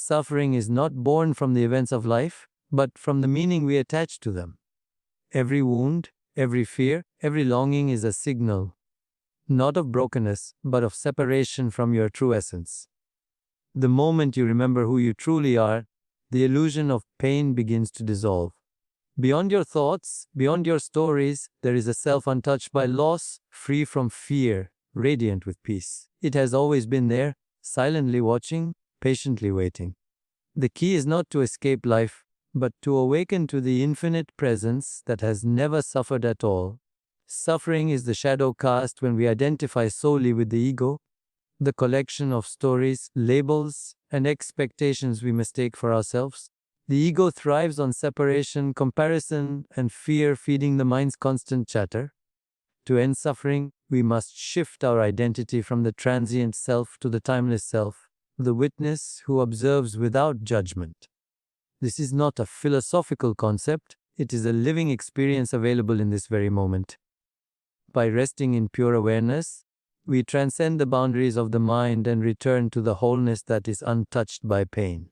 Suffering is not born from the events of life, but from the meaning we attach to them. Every wound, every fear, every longing is a signal, not of brokenness, but of separation from your true essence. The moment you remember who you truly are, the illusion of pain begins to dissolve. Beyond your thoughts, beyond your stories, there is a self untouched by loss, free from fear, radiant with peace. It has always been there, silently watching, patiently waiting. The key is not to escape life, but to awaken to the infinite presence that has never suffered at all. Suffering is the shadow cast when we identify solely with the ego, the collection of stories, labels, and expectations we mistake for ourselves. The ego thrives on separation, comparison, and fear, feeding the mind's constant chatter. To end suffering, we must shift our identity from the transient self to the timeless self, the witness who observes without judgment. This is not a philosophical concept, it is a living experience available in this very moment. By resting in pure awareness, we transcend the boundaries of the mind and return to the wholeness that is untouched by pain.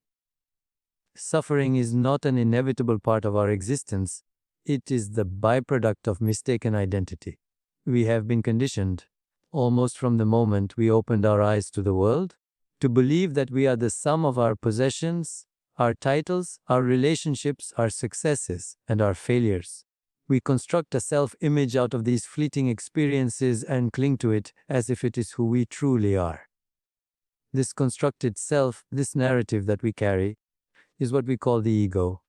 Suffering is not an inevitable part of our existence, it is the byproduct of mistaken identity. We have been conditioned, almost from the moment we opened our eyes to the world, to believe that we are the sum of our possessions, our titles, our relationships, our successes, and our failures. We construct a self-image out of these fleeting experiences and cling to it as if it is who we truly are. This constructed self, this narrative that we carry, is what we call the ego.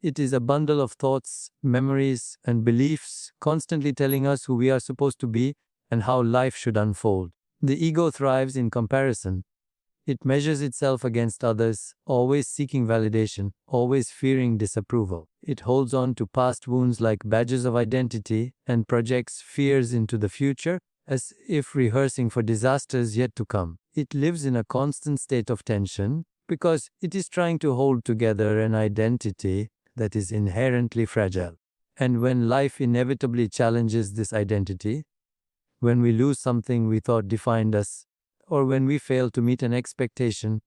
It is a bundle of thoughts, memories, and beliefs constantly telling us who we are supposed to be and how life should unfold. The ego thrives in comparison. It measures itself against others, always seeking validation, always fearing disapproval. It holds on to past wounds like badges of identity and projects fears into the future as if rehearsing for disasters yet to come. It lives in a constant state of tension because it is trying to hold together an identity that is inherently fragile. And when life inevitably challenges this identity, when we lose something we thought defined us, or when we fail to meet an expectation,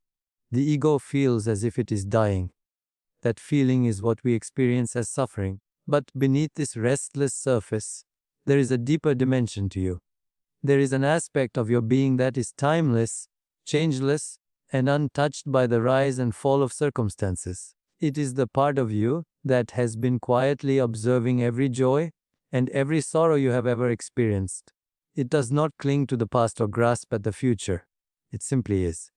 the ego feels as if it is dying. That feeling is what we experience as suffering. But beneath this restless surface, there is a deeper dimension to you. There is an aspect of your being that is timeless, changeless, and untouched by the rise and fall of circumstances. It is the part of you that has been quietly observing every joy and every sorrow you have ever experienced. It does not cling to the past or grasp at the future. It simply is.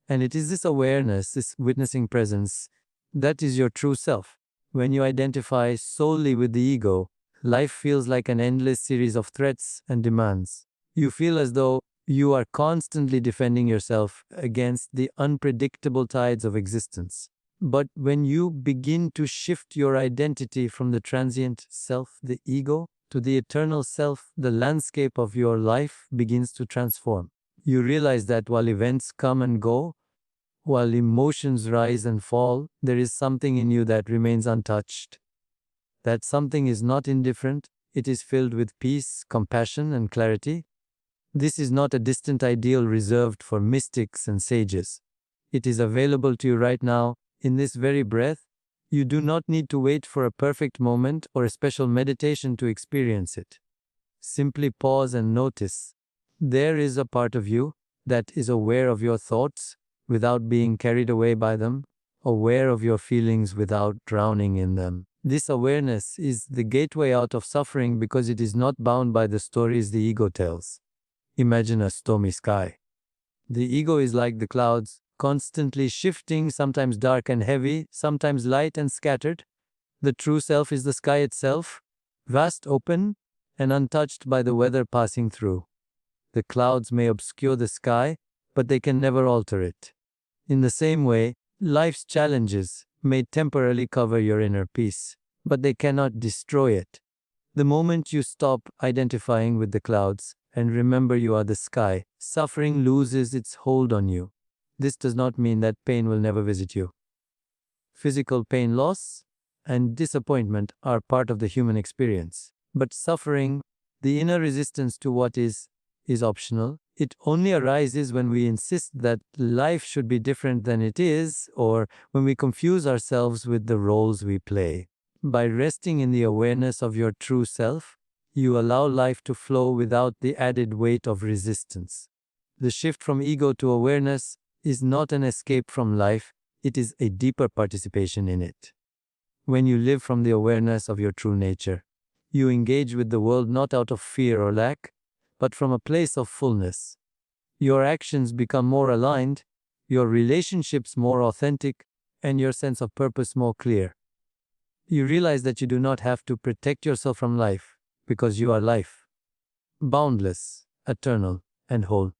And it is this awareness, this witnessing presence, that is your true self. When you identify solely with the ego, life feels like an endless series of threats and demands. You feel as though you are constantly defending yourself against the unpredictable tides of existence. But when you begin to shift your identity from the transient self, the ego, to the eternal self, the landscape of your life begins to transform. You realize that while events come and go, while emotions rise and fall, there is something in you that remains untouched. That something is not indifferent, it is filled with peace, compassion, and clarity. This is not a distant ideal reserved for mystics and sages. It is available to you right now, in this very breath. You do not need to wait for a perfect moment or a special meditation to experience it. Simply pause and notice. There is a part of you that is aware of your thoughts without being carried away by them, aware of your feelings without drowning in them. This awareness is the gateway out of suffering because it is not bound by the stories the ego tells. Imagine a stormy sky. The ego is like the clouds, constantly shifting, sometimes dark and heavy, sometimes light and scattered. The true self is the sky itself, vast, open, and untouched by the weather passing through. The clouds may obscure the sky, but they can never alter it. In the same way, life's challenges may temporarily cover your inner peace, but they cannot destroy it. The moment you stop identifying with the clouds and remember you are the sky, suffering loses its hold on you. This does not mean that pain will never visit you. Physical pain, loss, and disappointment are part of the human experience. But suffering, the inner resistance to what is, is optional. It only arises when we insist that life should be different than it is, or when we confuse ourselves with the roles we play. By resting in the awareness of your true self, you allow life to flow without the added weight of resistance. The shift from ego to awareness is not an escape from life, it is a deeper participation in it. When you live from the awareness of your true nature, you engage with the world not out of fear or lack, but from a place of fullness. Your actions become more aligned, your relationships more authentic, and your sense of purpose more clear. You realize that you do not have to protect yourself from life, because you are life. Boundless, eternal, and whole.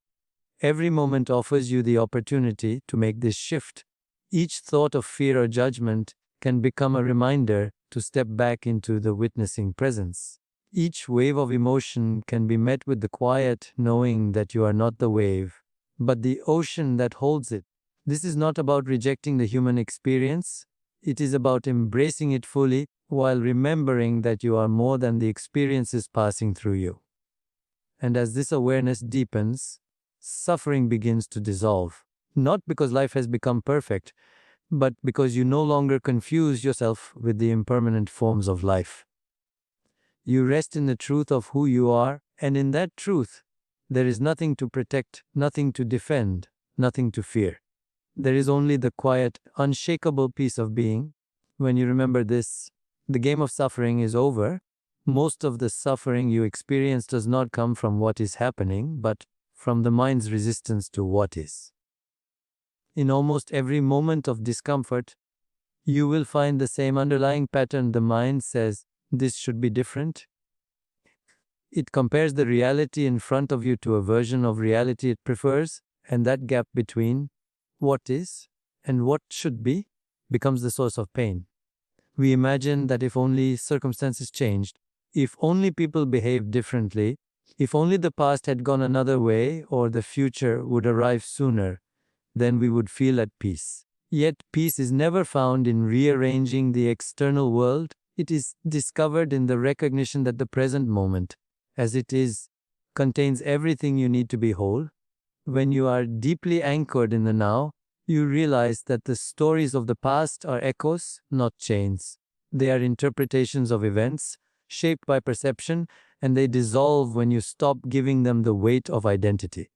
Every moment offers you the opportunity to make this shift. Each thought of fear or judgment can become a reminder to step back into the witnessing presence. Each wave of emotion can be met with the quiet knowing that you are not the wave, but the ocean that holds it. This is not about rejecting the human experience, it is about embracing it fully while remembering that you are more than the experiences passing through you. And as this awareness deepens, suffering begins to dissolve. Not because life has become perfect, but because you no longer confuse yourself with the impermanent forms of life. You rest in the truth of who you are, and in that truth, there is nothing to protect, nothing to defend, nothing to fear. There is only the quiet, unshakable peace of being. When you remember this, the game of suffering is over. Most of the suffering you experience does not come from what is happening, but from the mind's resistance to what is. In almost every moment of discomfort, you will find the same underlying pattern. The mind says, "This should be different." It compares the reality in front of you to a version of reality it prefers, and that gap between what is and what should be becomes the source of pain. We imagine that if only circumstances changed, if only people behaved differently, if only the past had gone another way or the future would arrive sooner, then we would feel at peace. Yet peace is never found in rearranging the external world. It is discovered in the recognition that the present moment, as it is, contains everything you need to be whole. When you are deeply anchored in the now, you realize that the stories of the past are echoes, not chains. They are interpretations of events, shaped by perception, and they dissolve when you stop giving them the weight of identity.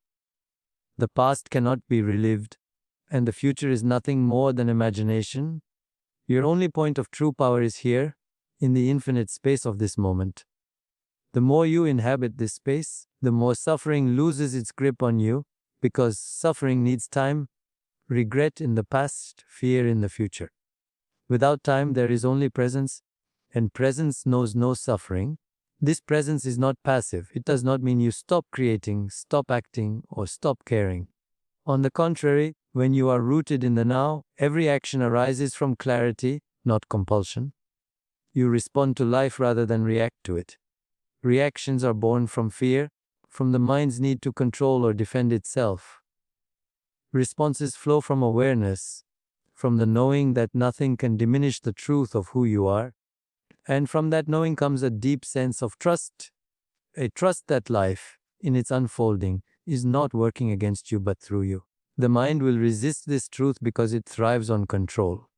The past cannot be relived, and the future is nothing more than imagination. Your only point of true power is here, in the infinite space of this moment. The more you inhabit this space, the more suffering loses its grip on you, because suffering needs time, regret in the past, fear in the future. Without time, there is only presence, and presence knows no suffering. This presence is not passive. It does not mean you stop creating, stop acting, or stop caring. On the contrary, when you are rooted in the now, every action arises from clarity, not compulsion. You respond to life rather than react to it. Reactions are born from fear, from the mind's need to control or defend itself. Responses flow from awareness, from the knowing that nothing can diminish the truth of who you are. And from that knowing comes a deep sense of trust, a trust that life, in its unfolding, is not working against you but through you. The mind will resist this truth because it thrives on control.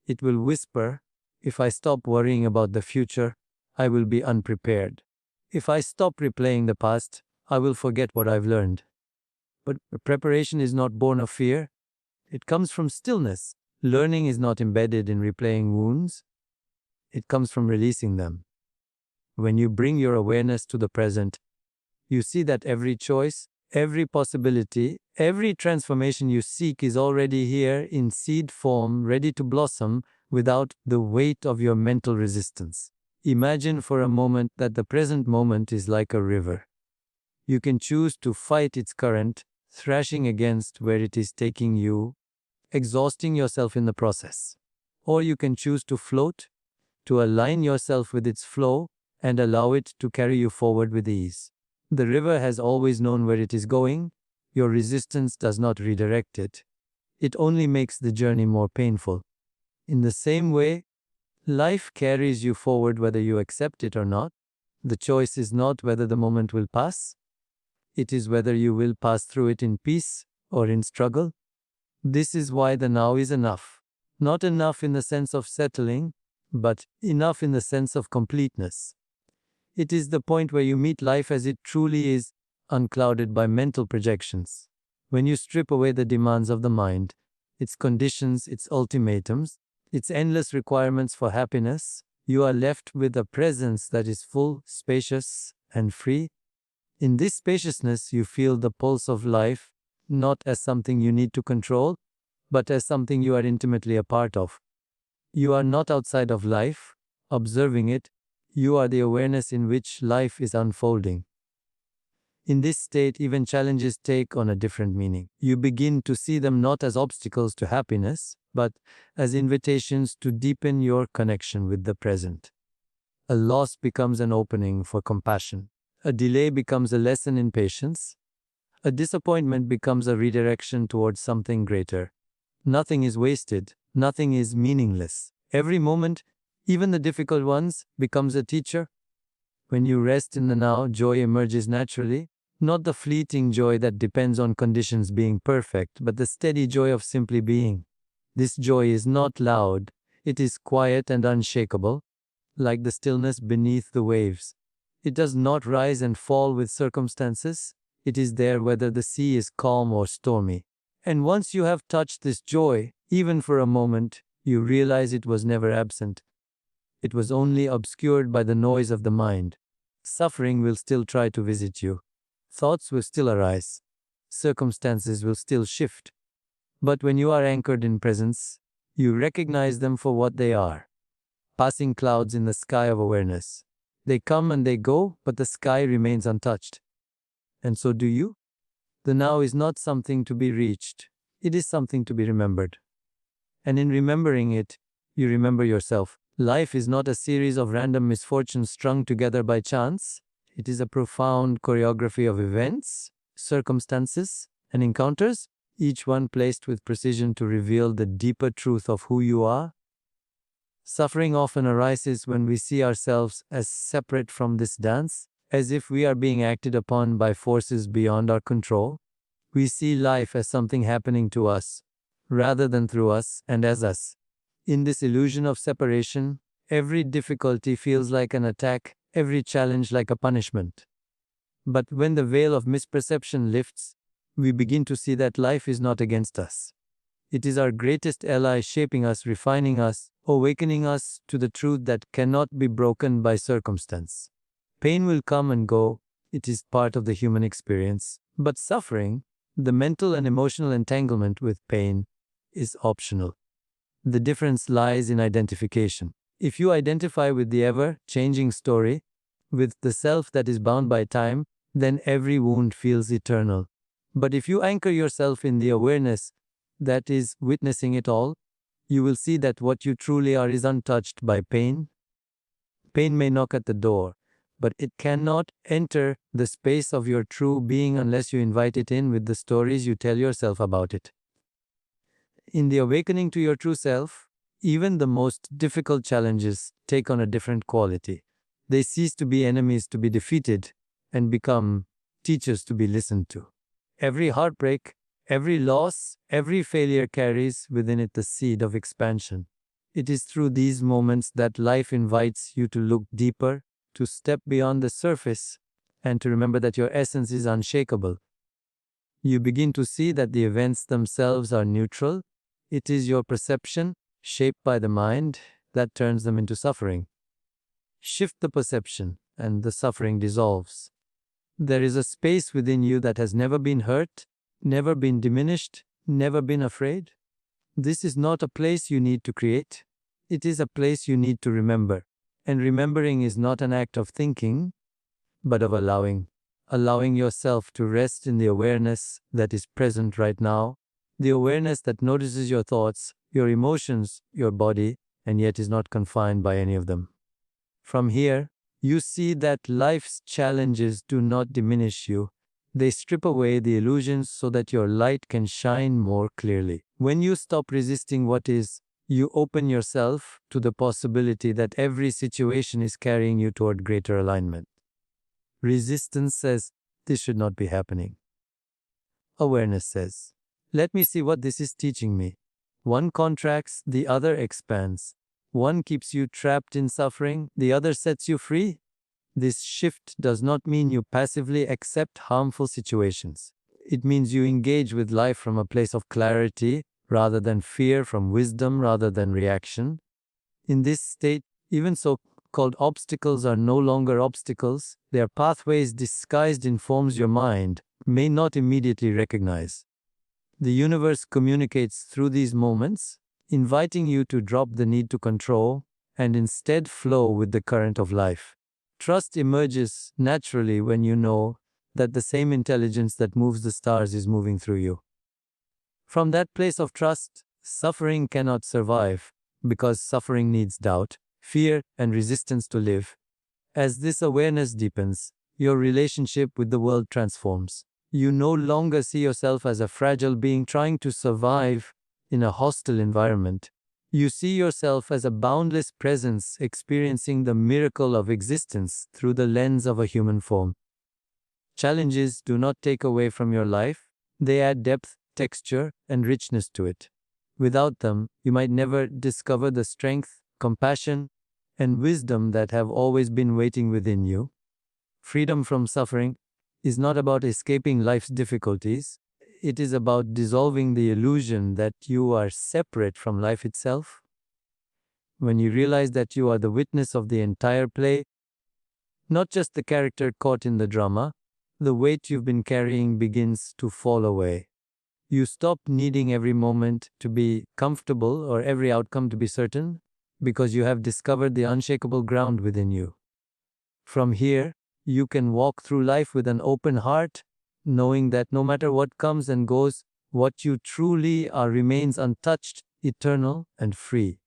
It will whisper, "If I stop worrying about the future, I will be unprepared. If I stop replaying the past, I will forget what I've learned." But preparation is not born of fear. It comes from stillness. Learning is not embedded in replaying wounds. It comes from releasing them. When you bring your awareness to the present, you see that every choice, every possibility, every transformation you seek is already here in seed form, ready to blossom without the weight of your mental resistance. Imagine for a moment that the present moment is like a river. You can choose to fight its current, thrashing against where it is taking you, exhausting yourself in the process. Or you can choose to float, to align yourself with its flow, and allow it to carry you forward with ease. The river has always known where it is going. Your resistance does not redirect it. It only makes the journey more painful. In the same way, life carries you forward whether you accept it or not. The choice is not whether the moment will pass, It is whether you will pass through it in peace or in struggle. This is why the now is enough. Not enough in the sense of settling, but enough in the sense of completeness. It is the point where you meet life as it truly is, unclouded by mental projections. When you strip away the demands of the mind, its conditions, its ultimatums, its endless requirements for happiness, you are left with a presence that is full, spacious, and free. In this spaciousness, you feel the pulse of life, not as something you need to control, but as something you are intimately a part of. You are not outside of life, observing it. You are the awareness in which life is unfolding. In this state, even challenges take on a different meaning. You begin to see them not as obstacles to happiness, but as invitations to deepen your connection with the present. A loss becomes an opening for compassion. A delay becomes a lesson in patience. A disappointment becomes a redirection towards something greater. Nothing is wasted. Nothing is meaningless. Every moment, even the difficult ones, becomes a teacher. When you rest in the now, joy emerges naturally. Not the fleeting joy that depends on conditions being perfect, but the steady joy of simply being. This joy is not loud. It is quiet and unshakable, like the stillness beneath the waves. It does not rise and fall with circumstances. It is there whether the sea is calm or stormy. And once you have touched this joy, even for a moment, you realize it was never absent. It was only obscured by the noise of the mind. Suffering will still try to visit you. Thoughts will still arise. Circumstances will still shift. But when you are anchored in presence, you recognize them for what they are. Passing clouds in the sky of awareness. They come and they go, but the sky remains untouched. And so do you? The now is not something to be reached. It is something to be remembered. And in remembering it, you remember yourself. Life is not a series of random misfortunes strung together by chance. It is a profound choreography of events, circumstances, and encounters, each one placed with precision to reveal the deeper truth of who you are. Suffering often arises when we see ourselves as separate from this dance, as if we are being acted upon by forces beyond our control. We see life as something happening to us, rather than through us and as us. In this illusion of separation, every difficulty feels like an attack, every challenge like a punishment. But when the veil of misperception lifts, we begin to see that life is not against us. It is our greatest ally, shaping us, refining us, awakening us to the truth that cannot be broken by circumstance. Pain will come and go. It is part of the human experience. But suffering, the mental and emotional entanglement with pain, is optional. The difference lies in identification. If you identify with the ever-changing story, with the self that is bound by time, then every wound feels eternal. But if you anchor yourself in the awareness that is witnessing it all, you will see that what you truly are is untouched by pain. Pain may knock at the door, but it cannot enter the space of your true being unless you invite it in with the stories you tell yourself about it. In the awakening to your true self, even the most difficult challenges take on a different quality. They cease to be enemies to be defeated and become teachers to be listened to. Every heartbreak, every loss, every failure carries within it the seed of expansion. It is through these moments that life invites you to look deeper, to step beyond the surface, and to remember that your essence is unshakable. You begin to see that the events themselves are neutral. It is your perception, shaped by the mind, that turns them into suffering. Shift the perception, and the suffering dissolves. There is a space within you that has never been hurt, never been diminished, never been afraid. This is not a place you need to create. It is a place you need to remember. And remembering is not an act of thinking, but of allowing. Allowing yourself to rest in the awareness that is present right now, the awareness that notices your thoughts, your emotions, your body, and yet is not confined by any of them. From here, you see that life's challenges do not diminish you. They strip away the illusions so that your light can shine more clearly. When you stop resisting what is, you open yourself to the possibility that every situation is carrying you toward greater alignment. Resistance says, This should not be happening. Awareness says, let me see what this is teaching me. One contracts, the other expands. One keeps you trapped in suffering, the other sets you free. This shift does not mean you passively accept harmful situations. It means you engage with life from a place of clarity rather than fear, from wisdom rather than reaction. In this state, even so-called obstacles are no longer obstacles. They are pathways disguised in forms your mind may not immediately recognize. The universe communicates through these moments, inviting you to drop the need to control and instead flow with the current of life. Trust emerges naturally when you know that the same intelligence that moves the stars is moving through you. From that place of trust, suffering cannot survive, because suffering needs doubt, fear, and resistance to live. As this awareness deepens, your relationship with the world transforms. You no longer see yourself as a fragile being trying to survive in a hostile environment. You see yourself as a boundless presence experiencing the miracle of existence through the lens of a human form. Challenges do not take away from your life, they add depth, texture, and richness to it. Without them, you might never discover the strength, compassion, and wisdom that have always been waiting within you. Freedom from suffering is not about escaping life's difficulties. It is about dissolving the illusion that you are separate from life itself. When you realize that you are the witness of the entire play, not just the character caught in the drama, the weight you've been carrying begins to fall away. You stop needing every moment to be comfortable or every outcome to be certain, because you have discovered the unshakable ground within you. From here, you can walk through life with an open heart, knowing that no matter what comes and goes, what you truly are remains untouched, eternal, and free.